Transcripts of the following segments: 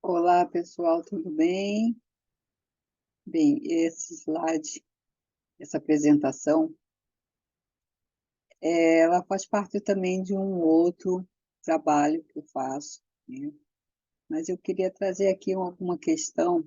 Olá, pessoal, tudo bem? Bem, esse slide, essa apresentação, ela faz parte também de um outro trabalho que eu faço, né? Mas eu queria trazer aqui alguma questão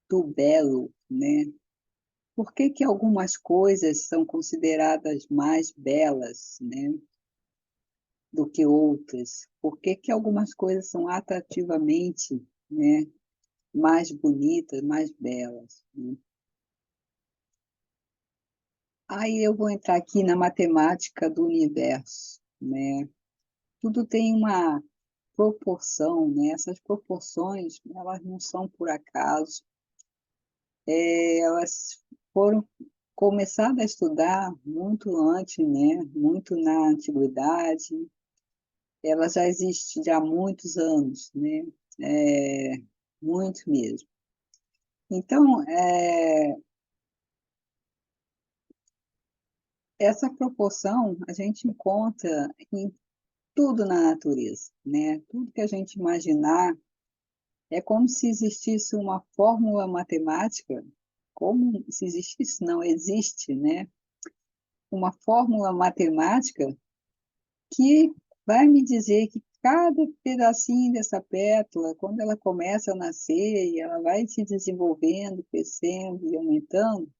do belo, né? Por que que algumas coisas são consideradas mais belas, né, do que outras? Por que que algumas coisas são atrativamente, né, mais bonitas, mais belas, né? Aí eu vou entrar aqui na matemática do universo, né? Tudo tem uma proporção, né? Essas proporções, elas não são por acaso, elas foram começadas a estudar muito antes, né? Muito na antiguidade, ela já existe há muitos anos, né? É, muito mesmo. Então, essa proporção a gente encontra em tudo na natureza, né? Tudo que a gente imaginar é como se existisse uma fórmula matemática, como se existisse, não existe, né? Uma fórmula matemática que vai me dizer que cada pedacinho dessa pétala, quando ela começa a nascer e ela vai se desenvolvendo, crescendo e aumentando,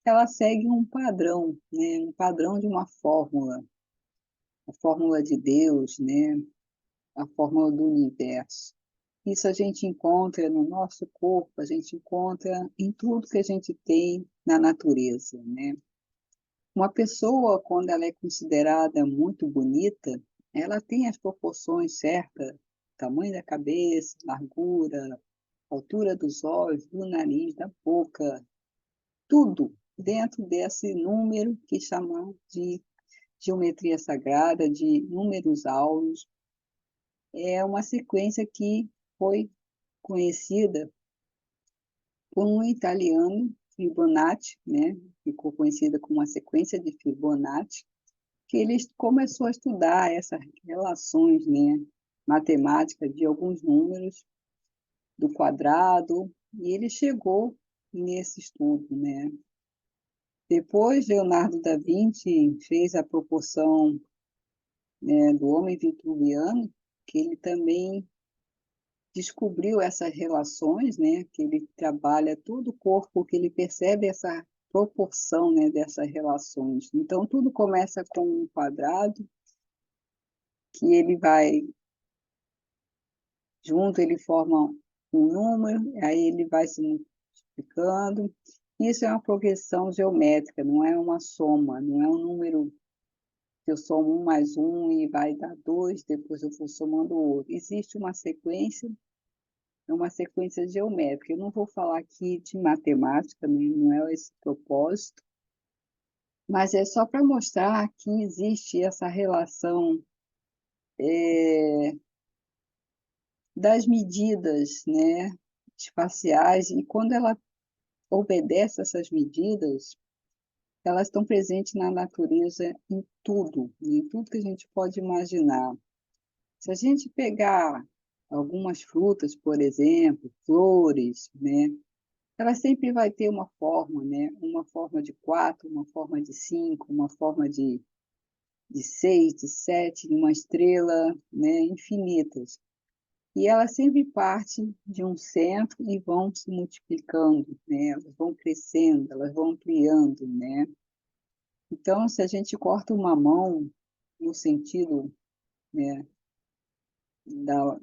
ela segue um padrão, né? Um padrão de uma fórmula, a fórmula de Deus, né? A fórmula do universo. Isso a gente encontra no nosso corpo, a gente encontra em tudo que a gente tem na natureza, né? Uma pessoa, quando ela é considerada muito bonita, ela tem as proporções certas, tamanho da cabeça, largura, altura dos olhos, do nariz, da boca, tudo dentro desse número que chamamos de geometria sagrada, de números áureos. É uma sequência que foi conhecida por um italiano, Fibonacci, né? Ficou conhecida como a sequência de Fibonacci, que ele começou a estudar essas relações, né, matemáticas de alguns números do quadrado, e ele chegou nesse estudo, né? Depois, Leonardo da Vinci fez a proporção, né, do homem vitruviano, que ele também descobriu essas relações, né, que ele trabalha todo o corpo, que ele percebe essa proporção, né, dessas relações. Então, tudo começa com um quadrado, que ele vai, junto, ele forma um número, aí ele vai se multiplicando. Isso é uma progressão geométrica, não é uma soma, não é um número que eu somo um mais um e vai dar dois, depois eu vou somando o outro. Existe uma sequência, é uma sequência geométrica. Eu não vou falar aqui de matemática, né? Não é esse propósito, mas é só para mostrar que existe essa relação das medidas, né, espaciais, e quando ela obedece essas medidas, elas estão presentes na natureza em tudo que a gente pode imaginar. Se a gente pegar algumas frutas, por exemplo, flores, né, ela sempre vai ter uma forma, né? Uma forma de quatro, uma forma de cinco, uma forma de seis, de sete, uma estrela, né? Infinitas. E elas sempre partem de um centro e vão se multiplicando, né? Elas vão crescendo, elas vão ampliando, né? Então, se a gente corta uma mão no sentido, né, da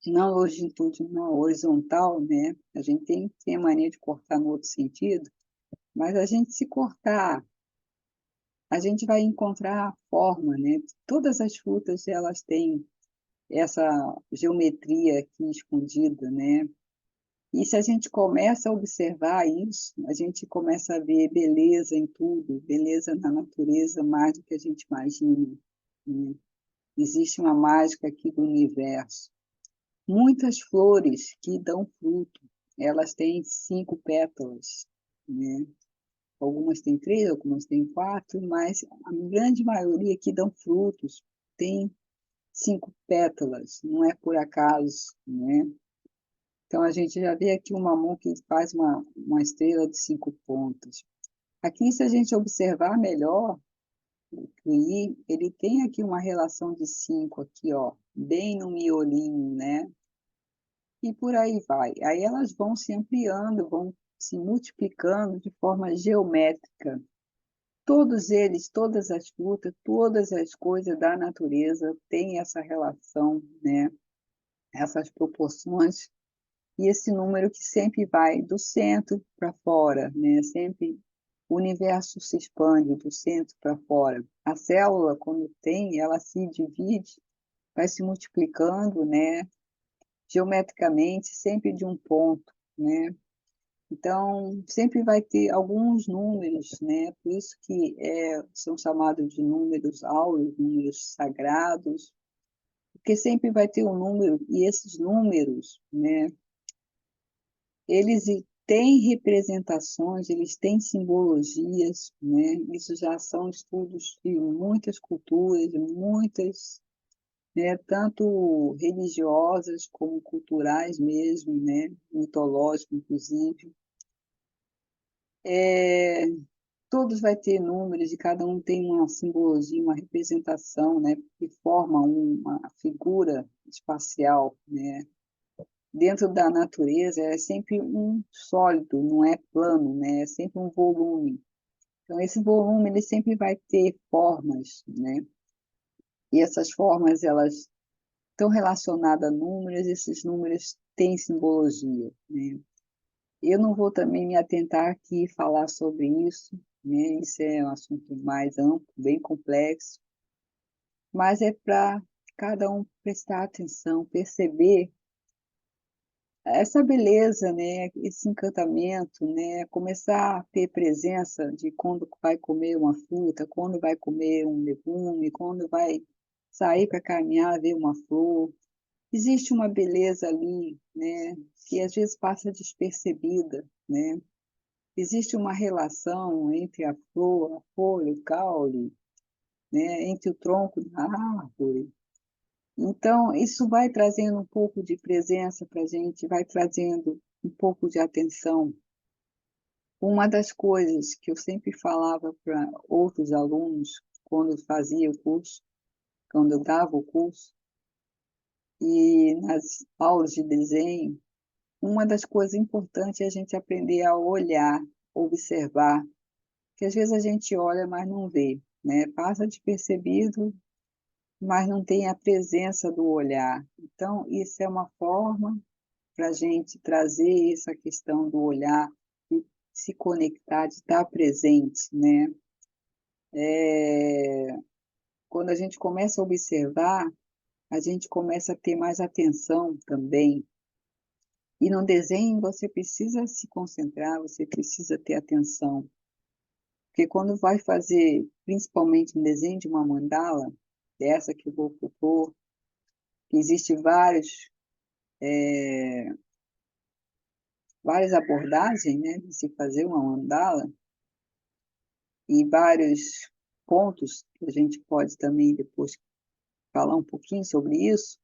não longitudinal, horizontal, né? A gente tem a mania de cortar no outro sentido, mas a gente se cortar, a gente vai encontrar a forma, né? Todas as frutas, elas têm essa geometria aqui escondida, né? E se a gente começa a observar isso, a gente começa a ver beleza em tudo, beleza na natureza mais do que a gente imagina, né? Existe uma mágica aqui do universo. Muitas flores que dão fruto, elas têm 5 pétalas, né? Algumas têm 3, algumas têm 4, mas a grande maioria que dão frutos tem 5 pétalas, não é por acaso, né? Então, a gente já vê aqui uma mão que faz uma estrela de 5 pontas. Aqui, se a gente observar melhor, o I, ele tem aqui uma relação de 5 aqui, ó, bem no miolinho, né? E por aí vai. Aí elas vão se ampliando, vão se multiplicando de forma geométrica. Todos eles, todas as frutas, todas as coisas da natureza têm essa relação, né? Essas proporções e esse número que sempre vai do centro para fora, né? Sempre o universo se expande do centro para fora. A célula, quando tem, ela se divide, vai se multiplicando, né? Geometricamente, sempre de um ponto, né? Então, sempre vai ter alguns números, né? Por isso que são chamados de números áureos, números sagrados, porque sempre vai ter um número, e esses números, né? Eles têm representações, eles têm simbologias, né? Isso já são estudos de muitas culturas, de muitas, né? Tanto religiosas como culturais mesmo, né? Mitológicas, inclusive. Todos vai ter números e cada um tem uma simbologia, uma representação, né? Que forma uma figura espacial, né? Dentro da natureza é sempre um sólido, não é plano, né? É sempre um volume. Então, esse volume ele sempre vai ter formas, né? E essas formas, elas estão relacionadas a números, esses números têm simbologia, né? Eu não vou também me atentar aqui e falar sobre isso, né? Isso é um assunto mais amplo, bem complexo, mas é para cada um prestar atenção, perceber essa beleza, né, esse encantamento, né, começar a ter presença de quando vai comer uma fruta, quando vai comer um legume, quando vai sair para caminhar, ver uma flor. Existe uma beleza ali, né, que às vezes passa despercebida, né? Existe uma relação entre a flor, a folha, o caule, né, entre o tronco da árvore. Então, isso vai trazendo um pouco de presença para a gente, vai trazendo um pouco de atenção. Uma das coisas que eu sempre falava para outros alunos, quando fazia o curso, quando eu dava o curso, e nas aulas de desenho, uma das coisas importantes é a gente aprender a olhar, observar, que às vezes a gente olha, mas não vê, né? Passa despercebido, mas não tem a presença do olhar. Então, isso é uma forma para a gente trazer essa questão do olhar e se conectar, de estar presente, né? Quando a gente começa a observar, a gente começa a ter mais atenção também. E no desenho você precisa se concentrar, você precisa ter atenção. Porque quando vai fazer, principalmente um desenho de uma mandala, dessa que eu vou propor, que existe várias abordagens, né, de se fazer uma mandala, e vários pontos que a gente pode também depois falar um pouquinho sobre isso.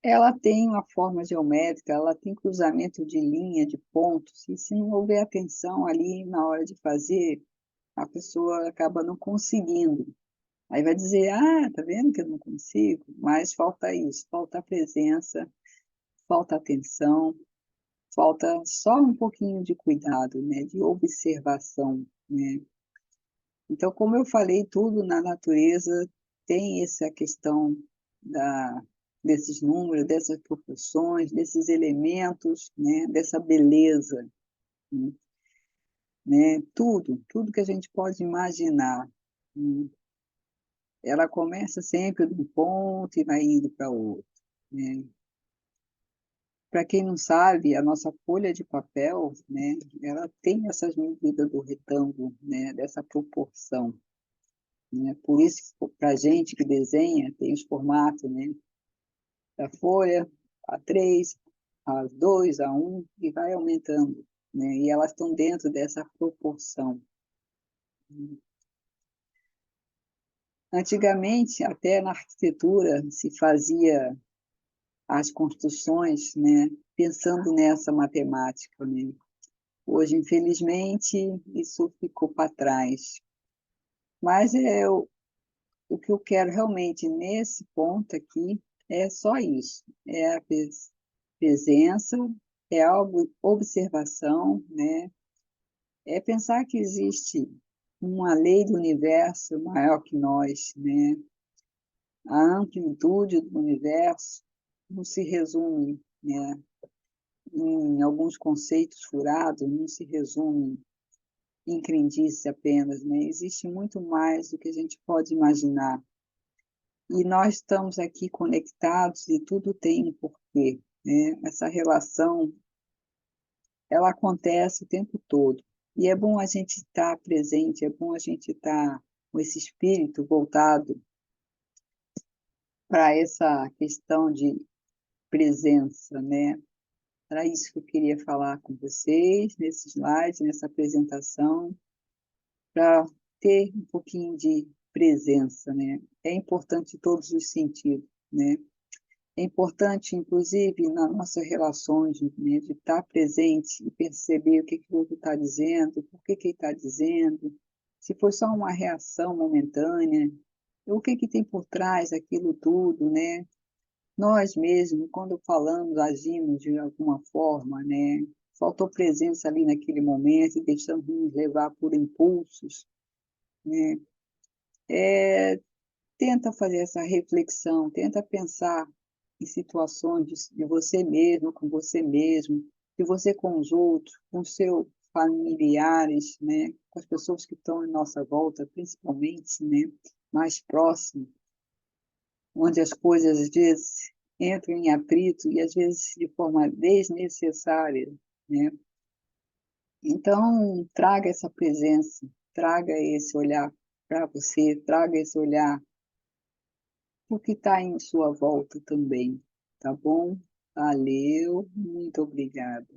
Ela tem uma forma geométrica, ela tem cruzamento de linha, de pontos, e se não houver atenção ali na hora de fazer, a pessoa acaba não conseguindo. Aí vai dizer, ah, tá vendo que eu não consigo? Mas falta isso, falta presença, falta atenção, falta só um pouquinho de cuidado, né, de observação, né? Então, como eu falei, tudo na natureza tem essa questão da, desses números, dessas proporções, desses elementos, né, dessa beleza, né? Tudo que a gente pode imaginar, né? Ela começa sempre de um ponto e vai indo para outro, né? Para quem não sabe, a nossa folha de papel, né, ela tem essas medidas do retângulo, né, dessa proporção, né? Por isso, para a gente que desenha, tem os formatos, né, da folha, A3, A2, A1, e vai aumentando, né? E elas estão dentro dessa proporção. Antigamente, até na arquitetura, se fazia as construções, né, pensando nessa matemática, né. Hoje, infelizmente, isso ficou para trás. Mas o que eu quero realmente nesse ponto aqui é só isso, é a presença, é a observação, né, é pensar que existe uma lei do universo maior que nós, né, a amplitude do universo não se resume, né, em alguns conceitos furados, não se resume em crendice apenas, né, existe muito mais do que a gente pode imaginar. E nós estamos aqui conectados e tudo tem um porquê, né? Essa relação, ela acontece o tempo todo. E é bom a gente estar presente, é bom a gente estar com esse espírito voltado para essa questão de presença, né? Era isso que eu queria falar com vocês nesse slide, nessa apresentação, para ter um pouquinho de presença, né? É importante em todos os sentidos, né? É importante, inclusive, nas nossas relações, né, de estar presente e perceber o que, que o outro está dizendo, por que, que ele está dizendo, se foi só uma reação momentânea, o que, que tem por trás daquilo tudo, né? Nós mesmos, quando falamos, agimos de alguma forma, né? Faltou presença ali naquele momento e deixamos nos levar por impulsos, né? Tenta fazer essa reflexão, tenta pensar em situações de você mesmo, com você mesmo, de você com os outros, com seus familiares, né, com as pessoas que estão em nossa volta, principalmente, né, mais próximo, onde as coisas às vezes entram em atrito e às vezes de forma desnecessária, né? Então, traga essa presença, traga esse olhar para você, traga esse olhar o que está em sua volta também, tá bom? Valeu, muito obrigada.